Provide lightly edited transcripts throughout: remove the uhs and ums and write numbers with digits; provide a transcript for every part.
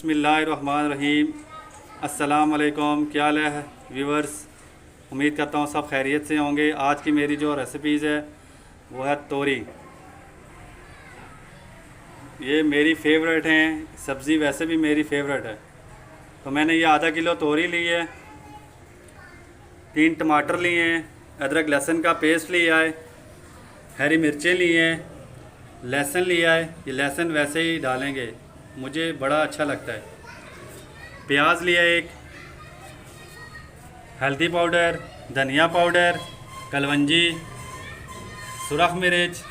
बिस्मिल्लाहिर्रहमानिर्रहीम। अस्सलाम वालेकुम। क्या हाल है व्यूवर्स? उम्मीद करता हूँ सब खैरियत से होंगे। आज की मेरी जो रेसिपीज़ है वो है तोरी। ये मेरी फेवरेट हैं, सब्ज़ी वैसे भी मेरी फेवरेट है। तो मैंने ये आधा किलो तोरी ली है, 3 टमाटर लिए हैं, अदरक लहसुन का पेस्ट लिया है, हरी मिर्चें ली हैं, लहसुन लिया है। ये लहसुन वैसे ही डालेंगे, मुझे बड़ा अच्छा लगता है। प्याज लिया एक, हल्दी पाउडर, धनिया पाउडर, कलवंजी, सुरख मिर्च,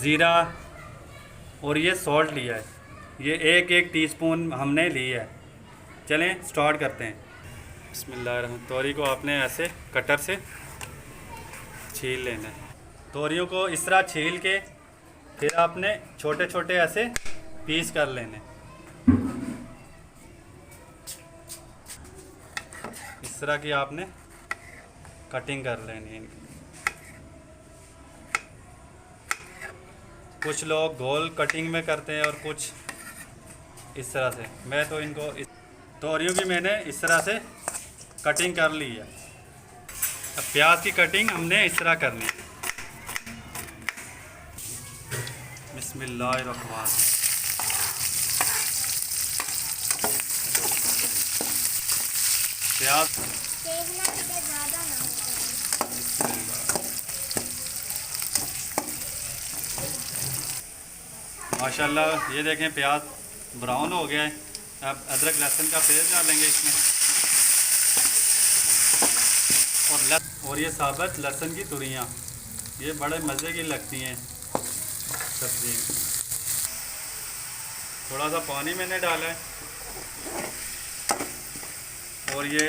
ज़ीरा और ये सॉल्ट लिया है। ये एक टीस्पून हमने ली है। चलें स्टार्ट करते हैं। बिस्मिल्लाहिर्रहमानिर्रहीम। तोरी को आपने ऐसे कटर से छील लेना है। तोरियों को इस तरह छील के फिर आपने छोटे छोटे ऐसे पीस कर लेने। इस तरह की आपने कटिंग कर लेनी है इनकी। कुछ लोग गोल कटिंग में करते हैं और कुछ इस तरह से। मैं तो इनको तोरियों की मैंने इस तरह से कटिंग कर ली है। अब प्याज की कटिंग हमने इस तरह करनी है। बिस्मिल्लाहिर्रहमानिर्रहीम। प्याज माशाल्लाह, ये देखें प्याज ब्राउन हो गया है। अब अदरक लहसुन का पेस्ट डालेंगे इसमें और ये साबुत लहसुन की तुरियाँ, ये बड़े मज़े की लगती हैं सब्ज़ी। थोड़ा सा पानी मैंने डाला है और ये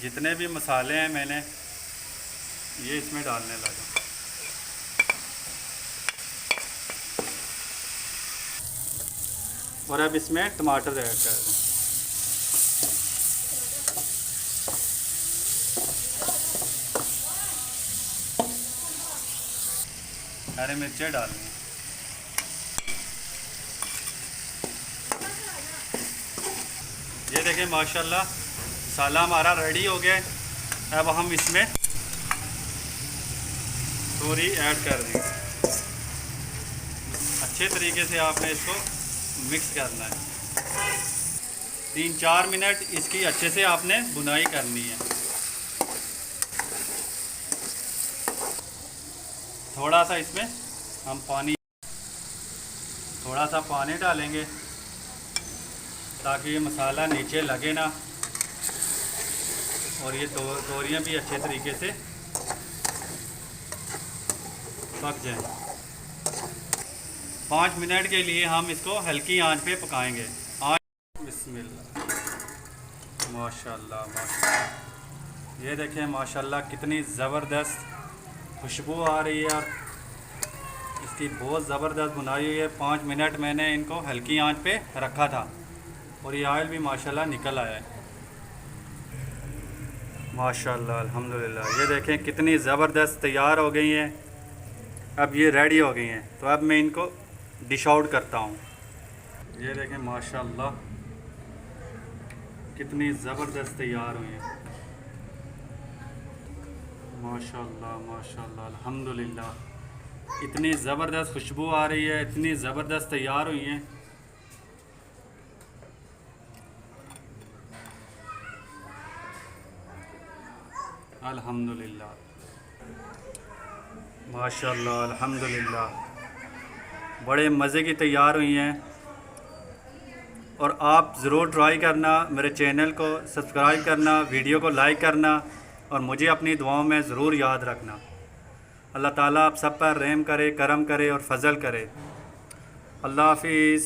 जितने भी मसाले हैं मैंने ये इसमें डालने लगा। और अब इसमें टमाटर ऐड कर दें। हरी मिर्चें डालनी है। ये देखें माशाल्लाह मसाला हमारा रेडी हो गया है। अब हम इसमें तोरी ऐड कर देंगे। अच्छे तरीके से आपने इसको मिक्स करना है। 3-4 मिनट इसकी अच्छे से आपने बुनाई करनी है। थोड़ा सा इसमें हम थोड़ा सा पानी डालेंगे ताकि ये मसाला नीचे लगे ना और ये तोरियाँ भी अच्छे तरीके से पक जाएं। 5 मिनट के लिए हम इसको हल्की आंच पे पकाएंगे। बिस्मिल्लाह। माशाल्लाह माशाल्लाह, ये देखें माशाल्लाह कितनी ज़बरदस्त खुशबू आ रही है और इसकी बहुत ज़बरदस्त बुनाई हुई है। 5 मिनट मैंने इनको हल्की आंच पे रखा था और ये ऑयल भी माशाल्लाह निकल आया है। माशाल्लाह अल्हम्दुलिल्लाह। ये देखें कितनी ज़बरदस्त तैयार हो गई हैं। अब ये रेडी हो गई हैं, तो अब मैं इनको डिश आउट करता हूँ। ये देखें माशाल्लाह कितनी ज़बरदस्त तैयार हुई हैं। माशाल्लाह माशाल्लाह अल्हम्दुलिल्लाह। इतनी ज़बरदस्त खुशबू आ रही है, इतनी ज़बरदस्त तैयार हुई हैं। अल्हम्दुलिल्लाह माशाल्लाह अल्हम्दुलिल्लाह, बड़े मज़े की तैयार हुई हैं। और आप ज़रूर ट्राई करना, मेरे चैनल को सब्सक्राइब करना, वीडियो को लाइक करना और मुझे अपनी दुआओं में ज़रूर याद रखना। अल्लाह ताला आप सब पर रहम करे, करम करे और फजल करे। अल्लाह हाफिज़।